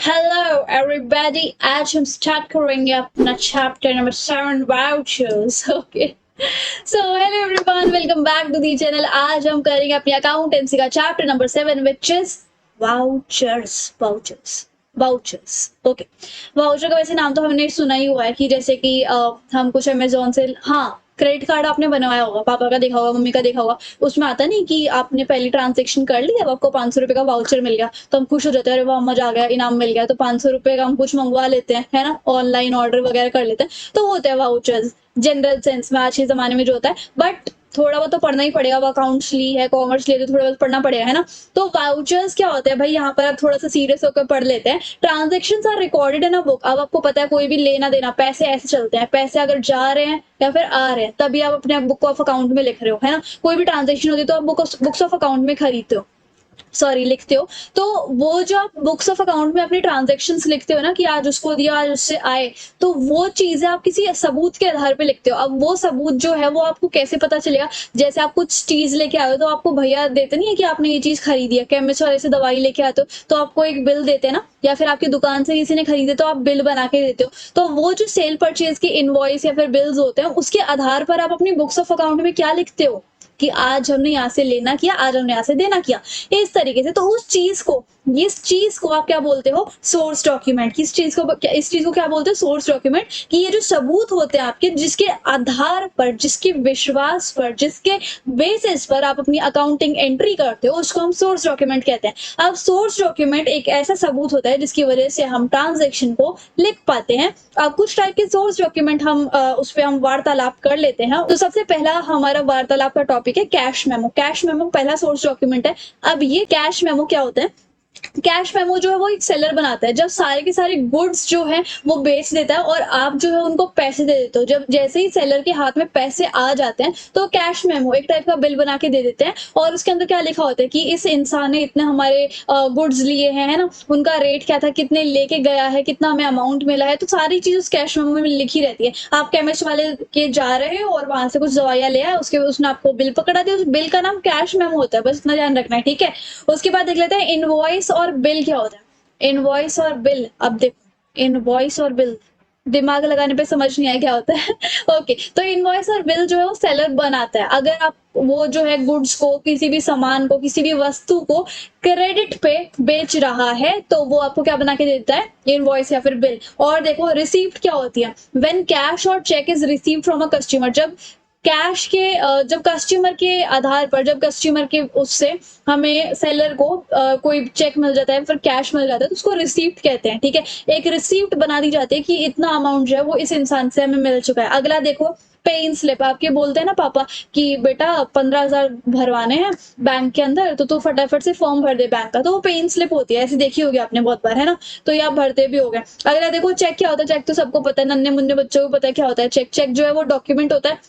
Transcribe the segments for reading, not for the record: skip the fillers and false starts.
Hello everybody, आज हम start करेंगे अपना chapter number 7 vouchers. Okay, so hello everyone, welcome back to the channel. आज हम करेंगे अपनी अकाउंटेंसी का chapter number 7 which is vouchers. Vouchers vouchers okay, voucher का वैसे नाम तो हमने सुना ही हुआ है कि जैसे कि हम कुछ अमेजोन से, हाँ, क्रेडिट कार्ड आपने बनवाया होगा, पापा का देखा होगा, मम्मी का देखा होगा। उसमें आता नहीं कि आपने पहली ट्रांजेक्शन कर ली, अब आपको 500 रुपए का वाउचर मिल गया तो हम खुश हो जाते हैं, अरे वाह मजा आ गया, इनाम मिल गया। तो 500 रुपए का हम कुछ मंगवा लेते हैं, है ना, ऑनलाइन ऑर्डर वगैरह कर लेते हैं, तो वो होते हैं वाउचर्स जनरल सेंस में आज के जमाने में जो होता है। बट थोड़ा बहुत तो पढ़ना ही पड़ेगा, अब अकाउंट्स ली है, कॉमर्स लिए, तो थोड़ा बहुत पढ़ना पड़ेगा, है ना। तो वाउचर्स क्या होते हैं भाई, यहाँ पर आप थोड़ा सा सीरियस होकर पढ़ लेते हैं। Transaction are recorded in a book. अब आपको पता है कोई भी लेना देना, पैसे ऐसे चलते हैं, पैसे अगर जा रहे हैं या फिर आ रहे हैं तभी आप अपने बुक ऑफ अकाउंट में लिख रहे हो, है ना। कोई भी ट्रांजेक्शन होती है तो आप बुक्स ऑफ अकाउंट में खरीदते हो, सॉरी लिखते हो। तो वो जो आप बुक्स ऑफ अकाउंट में अपनी ट्रांजेक्शन्स लिखते हो ना कि आज उसको दिया, आज उससे आए, तो वो चीजें आप किसी सबूत के आधार पे लिखते हो। अब वो सबूत जो है वो आपको कैसे पता चलेगा, जैसे आप कुछ चीज लेके आए हो तो आपको भैया देते नहीं है कि आपने ये चीज खरीदी है, केमिस्ट वाले से दवाई लेके आते हो तो आपको एक बिल देते हैं ना, या फिर आपकी दुकान से किसी ने खरीदे तो आप बिल बना के देते हो। तो वो जो सेल परचेज के इनवॉइस या फिर बिल्स होते हैं उसके आधार पर आप अपनी बुक्स ऑफ अकाउंट में क्या लिखते हो कि आज हमने यहाँ से लेना किया, आज हमने यहाँ से देना किया, इस तरीके से। तो उस चीज को, इस चीज को आप क्या बोलते हो, सोर्स डॉक्यूमेंट। किस चीज को, इस चीज को क्या बोलते हो, सोर्स डॉक्यूमेंट। कि ये जो सबूत होते हैं आपके, जिसके आधार पर, जिसके विश्वास पर, जिसके बेसिस पर आप अपनी अकाउंटिंग एंट्री करते हो, उसको हम सोर्स डॉक्यूमेंट कहते हैं। अब सोर्स डॉक्यूमेंट एक ऐसा सबूत होता है जिसकी वजह से हम ट्रांजेक्शन को लिख पाते हैं। अब कुछ टाइप के सोर्स डॉक्यूमेंट हम उस पर हम वार्तालाप कर लेते हैं। तो सबसे पहला हमारा वार्तालाप का टॉपिक है कैश मेमो। कैश मेमो पहला सोर्स डॉक्यूमेंट है। अब ये कैश मेमो क्या होता है, कैश मेमो जो है वो एक सेलर बनाता है, जब सारे के सारे गुड्स जो है वो बेच देता है और आप जो है उनको पैसे दे देते हो। जब जैसे ही सेलर के हाथ में पैसे आ जाते हैं तो कैश मेमो एक टाइप का बिल बना के दे देते हैं, और उसके अंदर क्या लिखा होता है कि इस इंसान ने इतने हमारे गुड्स लिए हैं, है ना, उनका रेट क्या था, कितने लेके गया है, कितना हमें अमाउंट मिला है। तो सारी चीज उस कैश मेमो में लिखी रहती है। आप केमिस्ट वाले के जा रहे हो और वहां से कुछ दवाइयां ले आए, उसके उसने आपको बिल पकड़ा दिया, उस बिल का नाम कैश मेमो होता है, बस इतना ध्यान रखना है, ठीक है। उसके बाद देख लेते हैं इनवॉइस और बिल क्या होता है। इनवॉइस और बिल, अब देखो इनवॉइस और बिल, दिमाग लगाने पे समझ नहीं आया क्या होता है। ओके, तो इनवॉइस और बिल जो है वो सेलर बनाता है। अगर आप वो जो है गुड्स को, किसी भी सामान को, किसी भी वस्तु को क्रेडिट पे बेच रहा है तो वो आपको क्या बना के देता है, इनवॉइस या फिर बिल। और देखो रिसीप्ट क्या होती है, व्हेन कैश और cheque is received from a customer. जब कैश के जब कस्टमर के आधार पर, जब कस्टमर के उससे हमें सेलर को कोई चेक मिल जाता है, फिर कैश मिल जाता है, तो उसको रिसीप्ट कहते हैं, ठीक है। एक रिसीप्ट बना दी जाती है कि इतना अमाउंट जो है वो इस इंसान से हमें मिल चुका है। अगला देखो पे इन स्लिप। आपके बोलते हैं ना पापा कि बेटा 15,000 भरवाने हैं बैंक के अंदर, तो तू फटाफट से फॉर्म भर दे बैंक का, तो वो पे इन स्लिप होती है, ऐसी देखी होगी आपने बहुत बार, है ना। तो ये आप भरते भी हो गए। अगला देखो चेक क्या होता है। चेक तो सबको पता है, नन्हे मुन्ने बच्चों को पता है क्या होता है चेक। चेक जो है वो डॉक्यूमेंट होता है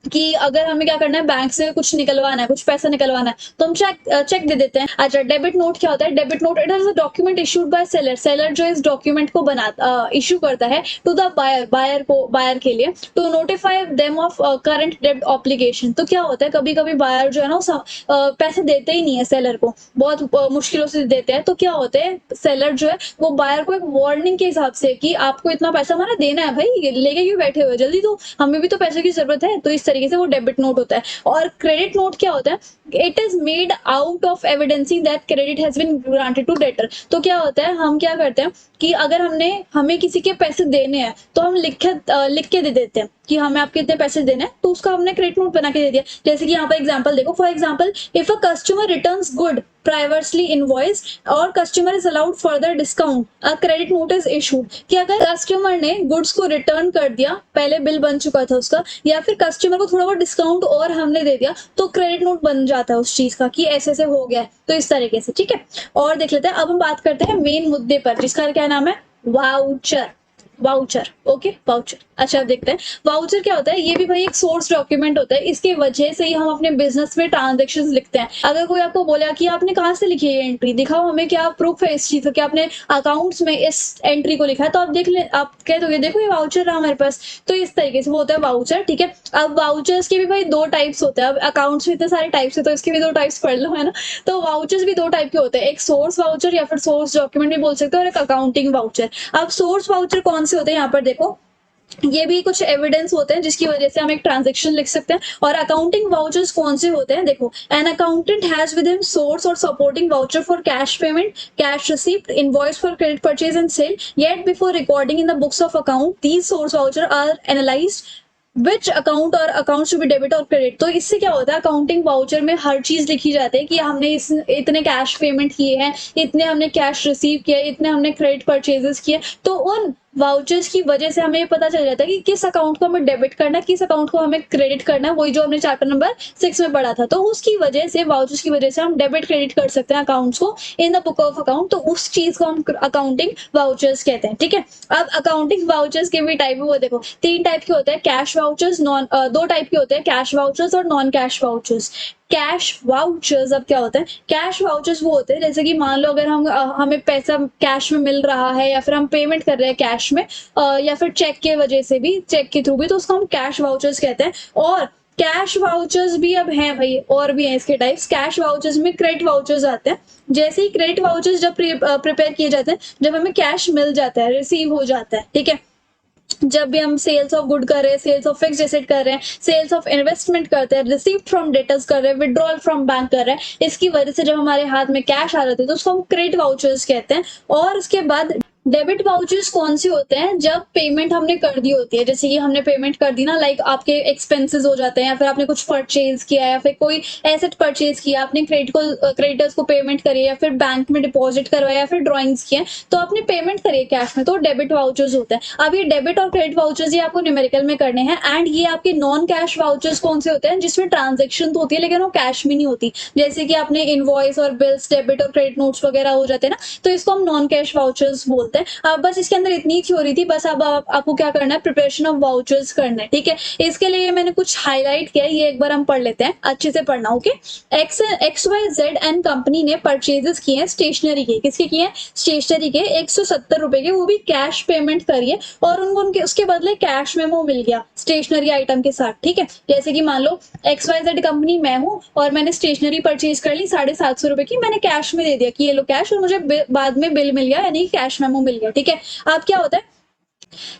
कि अगर हमें क्या करना है, बैंक से कुछ निकलवाना है, कुछ पैसा निकलवाना है, तो हम चेक दे देते हैं। अच्छा, डेबिट नोट क्या होता है, debit note it is a document issued by seller. Seller जो इस डॉक्यूमेंट को बनाता, इशू करता है टू द बायर, बायर को, बायर के लिए, to notify them of current डेब्ट ऑब्लिगेशन। तो क्या होता है, कभी कभी बायर जो है ना पैसे देते ही नहीं है सेलर को, बहुत मुश्किलों से देते हैं। तो क्या होते हैं, सेलर जो है वो बायर को एक वार्निंग के हिसाब से कि आपको इतना पैसा हमारा देना है भाई, लेके क्यों बैठे हुए, जल्दी दो, हमें भी तो पैसे की जरूरत है। तो इस तरीके से वो डेबिट नोट होता है। और क्रेडिट नोट क्या होता है, it is made out of evidencing that credit has been granted to debtor. तो क्या होता है, हम क्या करते हैं कि अगर हमें किसी के पैसे देने हैं तो हम लिख के दे देते हैं कि हमें आपके इतने पैसे देने हैं, तो उसका हमने क्रेडिट नोट बना के दे दिया। जैसे कि यहाँ पर एग्जांपल देखो, for example if a customer returns good previously invoice और customer is allowed further discount, a credit note is issued. कि अगर कस्टमर ने गुड्स को रिटर्न कर दिया, पहले बिल बन चुका था उसका, या फिर कस्टमर को थोड़ा बहुत डिस्काउंट और हमने दे दिया, तो क्रेडिट नोट बन जाता है उस चीज का कि ऐसे ऐसे हो गया है। तो इस तरीके से, ठीक है। और देख लेते हैं, अब हम बात करते हैं मेन मुद्दे पर, जिसका क्या नाम है, वाउचर। वाउचर। Okay, voucher. अच्छा, अब देखते हैं वाउचर क्या होता है। ये भी भाई एक सोर्स डॉक्यूमेंट होता है, इसके वजह से ही हम अपने बिजनेस में ट्रांजेक्शन्स लिखते हैं। अगर कोई आपको बोला कि आपने कहाँ से लिखी है एंट्री, दिखाओ हमें, क्या प्रूफ है इस चीज का कि आपने अकाउंट्स में इस एंट्री को लिखा है, तो आप देख ले, आप कह दोगे देखो ये वाउचर रहा हमारे पास। तो इस तरीके से वो होता है वाउचर। ठीक है, अब वाउचर्स के भी भाई दो टाइप्स होते हैं। अब अकाउंट्स में इतने सारे टाइप्स है तो इसके भी दो टाइप्स पढ़ लो, है ना। तो वाउचर्स भी दो टाइप के होते हैं, एक सोर्स वाउचर या फिर सोर्स डॉक्यूमेंट भी बोल सकते हो, और एक अकाउंटिंग वाउचर। अब सोर्स वाउचर कौन से होते हैं, यहाँ पर देखो, ये भी कुछ एविडेंस होते हैं जिसकी वजह से हम एक ट्रांजेक्शन लिख सकते हैं। और अकाउंटिंग वाउचर्स कौन से होते हैं, देखो, an accountant has with him source और supporting voucher for cash payment, cash receipt, invoice for credit purchase and sale, yet before recording in the books of account these source voucher are analysed which account और account to be debit और credit. तो इससे क्या होता है, accounting voucher में हर चीज लिखी जाती है कि हमने इतने कैश पेमेंट किए हैं, इतने हमने कैश रिसीव किया, इतने हमने क्रेडिट परचेजेस किए। तो उन वाउचर्स की वजह से हमें पता चल जाता है कि किस अकाउंट को हमें डेबिट करना है, किस अकाउंट को हमें क्रेडिट करना है, वही जो हमने चैप्टर नंबर 6 में पढ़ा था। तो उसकी वजह से, वाउचर्स की वजह से हम डेबिट क्रेडिट कर सकते हैं अकाउंट्स को in the book of account. तो उस चीज को हम अकाउंटिंग वाउचर्स कहते हैं। ठीक है, अब अकाउंटिंग वाउचर्स के भी टाइप है, वो देखो 3 टाइप के होते हैं, कैश वाउचर्स, दो टाइप के होते हैं, कैश वाउचर्स और non cash vouchers. Cash vouchers, अब क्या होता है, कैश वाउचर्स वो होते हैं जैसे कि मान लो अगर हमें पैसा कैश में मिल रहा है, या फिर हम पेमेंट कर रहे हैं कैश में, या फिर चेक के वजह से भी, चेक के थ्रू भी, तो उसको हम कैश वाउचर्स कहते हैं। और कैश वाउचर्स भी अब हैं भाई, और भी हैं इसके टाइप्स। कैश वाउचर्स में क्रेडिट वाउचर्स आते हैं। जैसे ही क्रेडिट वाउचर्स जब प्रिपेयर किए जाते हैं, जब हमें कैश मिल जाता है, रिसीव हो जाता है। ठीक है, जब भी हम सेल्स ऑफ गुड कर रहे हैं, सेल्स ऑफ फिक्स्ड एसेट कर रहे हैं, सेल्स ऑफ इन्वेस्टमेंट करते हैं, रिसीव फ्रॉम डेटर्स कर रहे हैं, विड्रॉल फ्रॉम बैंक कर रहे हैं, इसकी वजह से जब हमारे हाथ में कैश आ रहे थे तो उसको हम क्रेडिट वाउचर्स कहते हैं। और उसके बाद डेबिट वाउचर्स कौन से होते हैं, जब पेमेंट हमने कर दी होती है, जैसे कि हमने पेमेंट कर दी ना, लाइक आपके एक्सपेंसेस हो जाते हैं, या फिर आपने कुछ परचेज किया, या फिर कोई एसेट परचेज किया, आपने क्रेडिटर्स को पेमेंट करी, या फिर बैंक में डिपॉजिट करवाया, या फिर ड्रॉइंग्स किए, तो आपने पेमेंट करी है कैश में, तो डेबिट वाउचर्स होते हैं। अब ये डेबिट और क्रेडिट वाउचर्स ये आपको न्यूमेरिकल में करने हैं। एंड ये आपके नॉन कैश वाउचर्स कौन से होते हैं, जिसमें ट्रांजेक्शन तो होती है लेकिन वो कैश में नहीं होती, जैसे कि आपने इनवॉइस और बिल्स, डेबिट और क्रेडिट नोट्स वगैरह हो जाते हैं ना, तो इसको हम नॉन कैश वाउचर्स बोलते हैं। अब बस इसके अंदर इतनी थ्योरी थी, बस अब आपको क्या करना है, प्रिपरेशन ऑफ वाउचर्स करना है। ठीक है, इसके लिए मैंने कुछ हाईलाइट किया है, ये एक बार हम पढ़ लेते हैं, अच्छे से पढ़ना। ओके, XYZ एंड कंपनी ने परचेजेस किए हैं स्टेशनरी के, किसके किए हैं, स्टेशनरी के, 170 रुपए के, वो भी कैश पेमेंट करिए, और उनको उसके बदले कैश मेमो मिल गया स्टेशनरी आइटम के साथ। ठीक है, जैसे कि मान लो XYZ कंपनी मैं हूँ, और मैंने स्टेशनरी परचेज कर ली 750 रुपए की, मैंने कैश में दे दिया कि ये लो कैश, और मुझे बाद में बिल मिल गया, यानी कैश मेमो मिल गया। ठीक है, अब क्या होता है,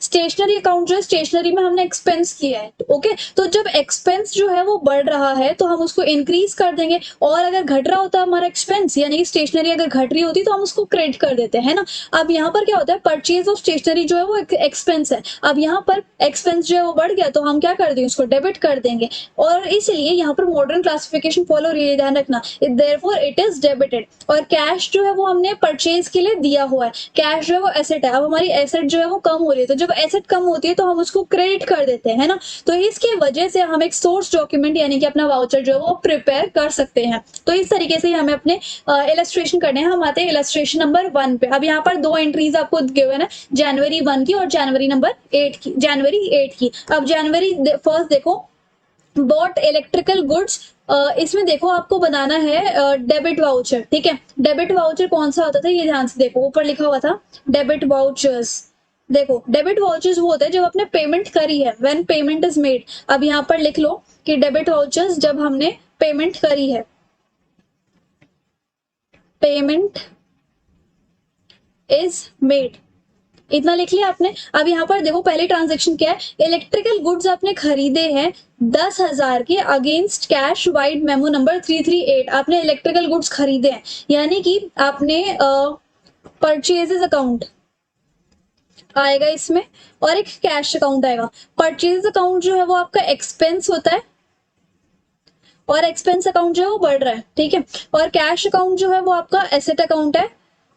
स्टेशनरी अकाउंट जो है, स्टेशनरी में हमने एक्सपेंस किया है। ओके, तो जब एक्सपेंस जो है वो बढ़ रहा है तो हम उसको इंक्रीज कर देंगे, और अगर घट रहा होता है हमारा एक्सपेंस, यानी कि स्टेशनरी अगर घट रही होती तो हम उसको क्रेडिट कर देते हैं ना। अब यहाँ पर क्या होता है, परचेज ऑफ स्टेशनरी जो है वो एक्सपेंस है, अब यहाँ पर एक्सपेंस जो है वो बढ़ गया तो हम क्या कर देंगे, उसको डेबिट कर देंगे। और इसलिए यहाँ पर मॉडर्न क्लासिफिकेशन फॉलो, ये ध्यान रखना, देयरफॉर इट इज डेबिटेड। और कैश जो है वो हमने परचेज के लिए दिया हुआ है, कैश जो है वो एसेट है, अब हमारी एसेट जो है वो कम हो रही है, तो जब एसेट कम होती है तो हम उसको क्रेडिट कर देते हैं, है ना। तो इसकी वजह से हम एक सोर्स डॉक्यूमेंट यानी कि अपना वाउचर जो है वो प्रिपेयर कर सकते हैं। तो इस तरीके से हमें अपने इलस्ट्रेशन करने हैं। हम आते हैं इलस्ट्रेशन नंबर 1 पे। अब यहाँ पर 2 एंट्रीज आपको गिवन है, जनवरी 1 की और जनवरी नंबर 8 की, जनवरी 8 की। अब जनवरी फर्स्ट देखो, बॉट इलेक्ट्रिकल गुड्स, इसमें देखो आपको बनाना है डेबिट वाउचर। ठीक है, डेबिट वाउचर कौन सा होता था, ये ध्यान से देखो, ऊपर लिखा हुआ था डेबिट वाउचर्स। देखो, डेबिट वाउचर्स वो होते हैं जब आपने पेमेंट करी है, व्हेन पेमेंट इज मेड। अब यहाँ पर लिख लो कि डेबिट वाउचर्स जब हमने पेमेंट करी है, पेमेंट इज मेड, इतना लिख लिया आपने। अब यहाँ पर देखो, पहले ट्रांजेक्शन क्या है, इलेक्ट्रिकल गुड्स आपने खरीदे हैं 10,000 के against cash wide memo number 338। आपने इलेक्ट्रिकल गुड्स खरीदे हैं, यानी कि आपने परचेजेस अकाउंट आएगा इसमें, और एक कैश अकाउंट आएगा। परचेज अकाउंट जो है वो आपका एक्सपेंस होता है, और एक्सपेंस अकाउंट जो है वो बढ़ रहा है। ठीक है, और कैश अकाउंट जो है वो आपका एसेट अकाउंट है,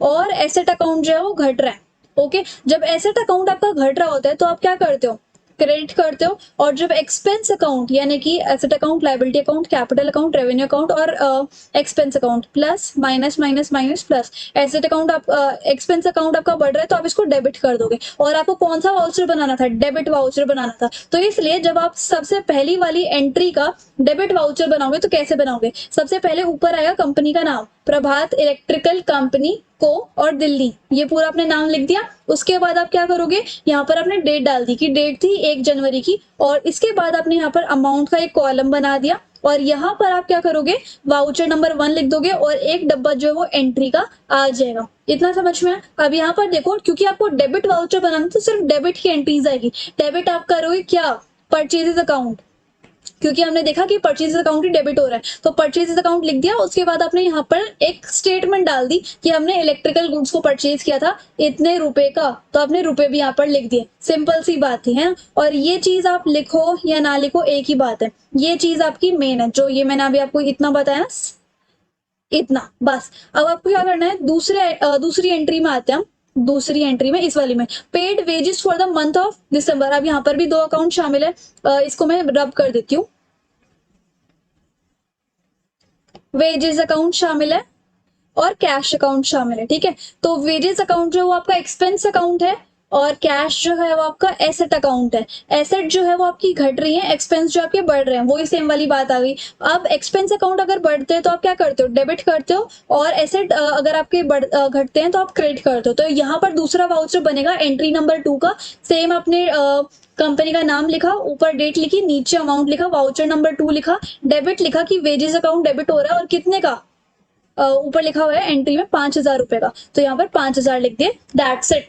और एसेट अकाउंट जो है वो घट रहा है। ओके, जब एसेट अकाउंट आपका घट रहा होता है तो आप क्या करते हो, क्रेडिट करते हो। और जब एक्सपेंस अकाउंट यानी कि asset account, liability account, capital account, revenue account और expense account plus minus minus minus plus, asset account आप एक्सपेंस अकाउंट आपका बढ़ रहा है तो आप इसको डेबिट कर दोगे। और आपको कौन सा वाउचर बनाना था? डेबिट वाउचर बनाना था। तो इसलिए जब आप सबसे पहली वाली एंट्री का डेबिट वाउचर बनाओगे तो कैसे बनाओगे? सबसे पहले ऊपर आएगा कंपनी का नाम, प्रभात इलेक्ट्रिकल कंपनी को और दिल्ली, ये पूरा आपने नाम लिख दिया। उसके बाद आप क्या करोगे, यहाँ पर आपने डेट डाल दी कि डेट थी 1 जनवरी की, और इसके बाद आपने यहाँ पर अमाउंट का एक कॉलम बना दिया, और यहाँ पर आप क्या करोगे, वाउचर नंबर 1 लिख दोगे और एक डब्बा जो है वो एंट्री का आ जाएगा। इतना समझ में? अब यहाँ पर देखो, क्योंकि आपको डेबिट वाउचर बनाना तो सिर्फ डेबिट की एंट्रीज आएगी। डेबिट आप करोगे क्या? परचेजेस अकाउंट, क्योंकि हमने देखा कि परचेज अकाउंट ही डेबिट हो रहा है, तो परचेज अकाउंट लिख दिया। उसके बाद आपने यहाँ पर एक स्टेटमेंट डाल दी कि हमने इलेक्ट्रिकल गुड्स को परचेज किया था इतने रुपए का, तो आपने रुपए भी यहाँ पर लिख दिए। सिंपल सी बात थी, है ना? और ये चीज आप लिखो या ना लिखो एक ही बात है, ये चीज आपकी मेन है, जो ये मैंने अभी आपको इतना बताया ना, इतना बस। अब आपको क्या करना है, दूसरी एंट्री में आते हैं हम। दूसरी एंट्री में, इस वाली में, paid wages for the month of December. अब यहाँ पर भी 2 अकाउंट शामिल है, इसको मैं रब कर देती हूँ। वेजेस अकाउंट शामिल है और कैश अकाउंट शामिल है, ठीक है। तो वेजेस अकाउंट जो है वो आपका एक्सपेंस अकाउंट है, और कैश जो है वो आपका एसेट अकाउंट है। एसेट जो है वो आपकी घट रही है, एक्सपेंस जो आपके बढ़ रहे हैं, वही सेम वाली बात आ गई। अब एक्सपेंस अकाउंट अगर बढ़ते हैं तो आप क्या करते हो, डेबिट करते हो, और एसेट अगर आपके घटते हैं तो आप क्रेडिट करते हो। तो यहाँ पर दूसरा वाउचर बनेगा एंट्री नंबर 2 का। सेम अपने कंपनी का नाम लिखा, ऊपर डेट लिखी, नीचे अमाउंट लिखा, वाउचर नंबर 2 लिखा, डेबिट लिखा कि वेजेस अकाउंट डेबिट हो रहा है, और कितने का, ऊपर लिखा हुआ है एंट्री में 5,000 रुपए का, तो यहाँ पर 5,000 लिख दिए। That's it.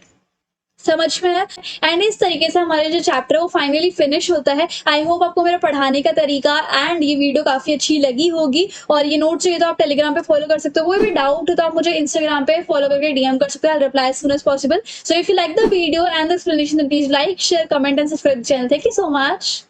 समझ में है? एंड इस तरीके से हमारे जो चैप्टर है वो फाइनली फिनिश होता है। आई होप आपको मेरा पढ़ाने का तरीका एंड ये वीडियो काफी अच्छी लगी होगी। और ये नोट चाहिए तो आप टेलीग्राम पे फॉलो कर सकते हो। कोई भी डाउट हो तो आप मुझे इंस्टाग्राम पे फॉलो करके डीएम कर सकते हो। I reply as soon as possible. So if you like the video and the explanation, please like, share, comment and subscribe the channel. Thank you so much.